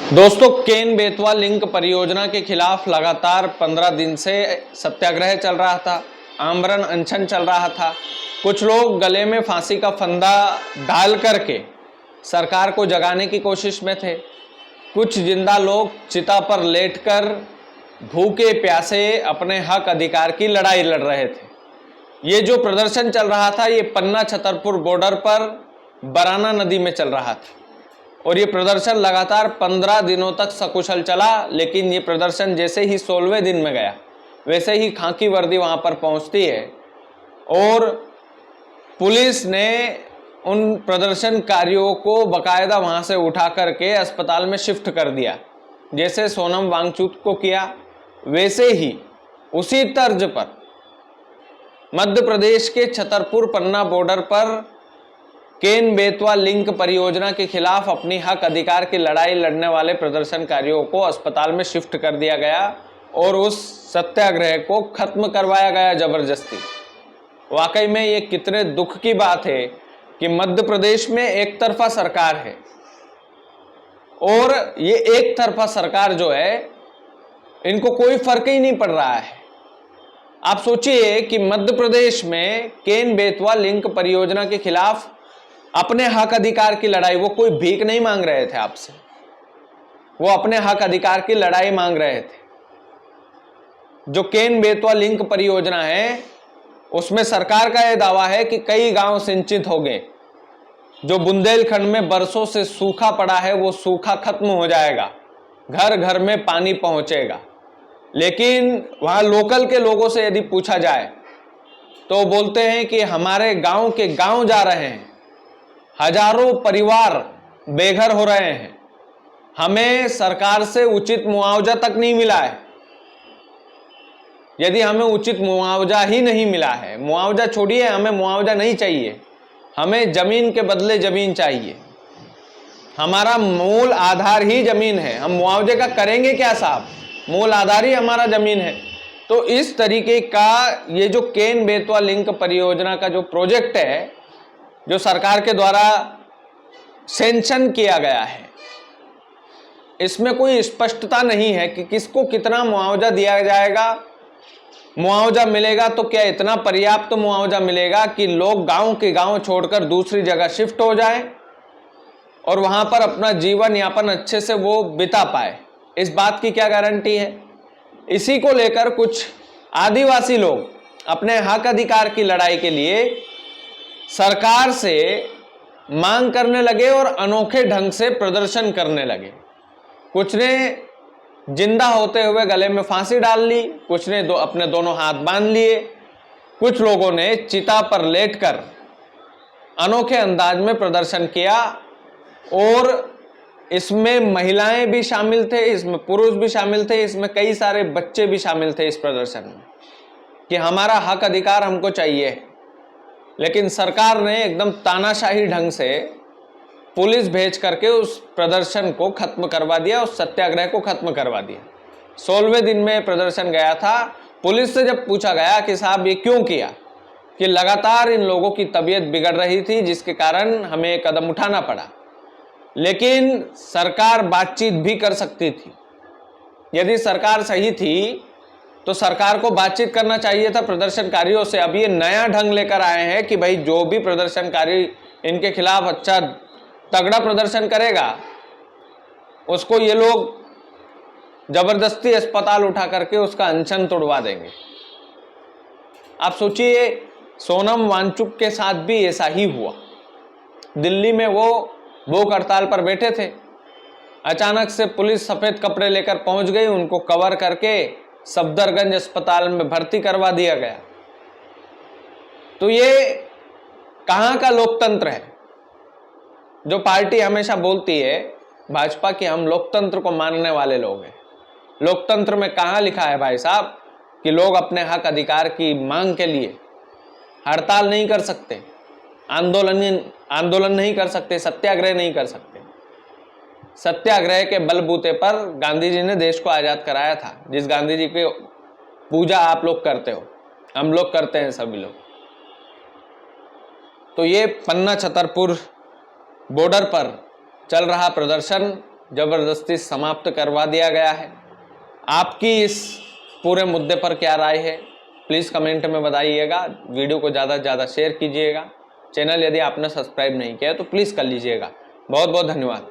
दोस्तों, केन बेतवा लिंक परियोजना के खिलाफ लगातार 15 दिन से सत्याग्रह चल रहा था, आमरण अनशन चल रहा था। कुछ लोग गले में फांसी का फंदा डाल करके सरकार को जगाने की कोशिश में थे। कुछ जिंदा लोग चिता पर लेटकर भूखे प्यासे अपने हक अधिकार की लड़ाई लड़ रहे थे। ये जो प्रदर्शन चल रहा था, ये पन्ना छतरपुर बॉर्डर पर बराना नदी में चल रहा था और ये प्रदर्शन लगातार 15 दिनों तक सकुशल चला। लेकिन ये प्रदर्शन जैसे ही 16वें दिन में गया, वैसे ही खाकी वर्दी वहां पर पहुंचती है और पुलिस ने उन प्रदर्शनकारियों को बकायदा वहां से उठा करके अस्पताल में शिफ्ट कर दिया। जैसे सोनम वांगचुक को किया, वैसे ही उसी तर्ज पर मध्य प्रदेश के छतरपुर पन्ना बॉर्डर पर केन बेतवा लिंक परियोजना के खिलाफ अपनी हक अधिकार की लड़ाई लड़ने वाले प्रदर्शनकारियों को अस्पताल में शिफ्ट कर दिया गया और उस सत्याग्रह को खत्म करवाया गया जबरदस्ती। वाकई में ये कितने दुख की बात है कि मध्य प्रदेश में एक तरफा सरकार है और ये एक तरफा सरकार जो है, इनको कोई फर्क ही नहीं पड़ रहा है। आप सोचिए कि मध्य प्रदेश में केन बेतवा लिंक परियोजना के खिलाफ अपने हक अधिकार की लड़ाई, वो कोई भीख नहीं मांग रहे थे आपसे, वो अपने हक अधिकार की लड़ाई मांग रहे थे। जो केन बेतवा लिंक परियोजना है, उसमें सरकार का यह दावा है कि कई गांव सिंचित हो गए। जो बुंदेलखंड में बरसों से सूखा पड़ा है, वो सूखा खत्म हो जाएगा, घर घर में पानी पहुंचेगा। लेकिन वहां लोकल के लोगों से यदि पूछा जाए तो बोलते हैं कि हमारे गांव के गांव जा रहे हैं, हजारों परिवार बेघर हो रहे हैं, हमें सरकार से उचित मुआवजा तक नहीं मिला है। यदि हमें उचित मुआवजा ही नहीं मिला है, मुआवजा छोड़िए, हमें मुआवजा नहीं चाहिए, हमें जमीन के बदले जमीन चाहिए। हमारा मूल आधार ही जमीन है, हम मुआवजे का करेंगे क्या साहब, मूल आधार ही हमारा जमीन है। तो इस तरीके का ये जो केन बेतवा लिंक परियोजना का जो प्रोजेक्ट है, जो सरकार के द्वारा सैंक्शन किया गया है, इसमें कोई स्पष्टता नहीं है कि किसको कितना मुआवजा दिया जाएगा। मुआवजा मिलेगा तो क्या इतना पर्याप्त मुआवजा मिलेगा कि लोग गांव के गांव छोड़कर दूसरी जगह शिफ्ट हो जाएं और वहां पर अपना जीवन यापन अच्छे से वो बिता पाए, इस बात की क्या गारंटी है। इसी को लेकर कुछ आदिवासी लोग अपने हक अधिकार की लड़ाई के लिए सरकार से मांग करने लगे और अनोखे ढंग से प्रदर्शन करने लगे। कुछ ने जिंदा होते हुए गले में फांसी डाल ली, कुछ ने अपने दोनों हाथ बांध लिए, कुछ लोगों ने चिता पर लेटकर अनोखे अंदाज में प्रदर्शन किया और इसमें महिलाएं भी शामिल थे, इसमें पुरुष भी शामिल थे, इसमें कई सारे बच्चे भी शामिल थे इस प्रदर्शन में कि हमारा हक अधिकार हमको चाहिए। लेकिन सरकार ने एकदम तानाशाही ढंग से पुलिस भेज करके उस प्रदर्शन को खत्म करवा दिया, उस सत्याग्रह को खत्म करवा दिया। 16वें दिन में प्रदर्शन गया था। पुलिस से जब पूछा गया कि साहब ये क्यों किया, कि लगातार इन लोगों की तबीयत बिगड़ रही थी जिसके कारण हमें कदम उठाना पड़ा। लेकिन सरकार बातचीत भी कर सकती थी। यदि सरकार सही थी तो सरकार को बातचीत करना चाहिए था प्रदर्शनकारियों से। अब ये नया ढंग लेकर आए हैं कि भाई जो भी प्रदर्शनकारी इनके खिलाफ अच्छा तगड़ा प्रदर्शन करेगा, उसको ये लोग जबरदस्ती अस्पताल उठा करके उसका अनशन तोड़वा देंगे। आप सोचिए, सोनम वांगचुक के साथ भी ऐसा ही हुआ। दिल्ली में वो भूख हड़ताल पर बैठे थे, अचानक से पुलिस सफेद कपड़े लेकर पहुंच गई, उनको कवर करके सफदरगंज अस्पताल में भर्ती करवा दिया गया। तो ये कहां का लोकतंत्र है। जो पार्टी हमेशा बोलती है भाजपा की हम लोकतंत्र को मानने वाले लोग हैं, लोकतंत्र में कहां लिखा है भाई साहब कि लोग अपने हक अधिकार की मांग के लिए हड़ताल नहीं कर सकते, आंदोलन नहीं कर सकते, सत्याग्रह नहीं कर सकते। सत्याग्रह के बलबूते पर गांधी जी ने देश को आजाद कराया था। जिस गांधी जी की पूजा आप लोग करते हो, हम लोग करते हैं, सभी लोग। तो ये पन्ना छतरपुर बॉर्डर पर चल रहा प्रदर्शन ज़बरदस्ती समाप्त करवा दिया गया है। आपकी इस पूरे मुद्दे पर क्या राय है, प्लीज़ कमेंट में बताइएगा। वीडियो को ज़्यादा से ज़्यादा शेयर कीजिएगा। चैनल यदि आपने सब्सक्राइब नहीं किया है तो प्लीज़ कर लीजिएगा। बहुत बहुत धन्यवाद।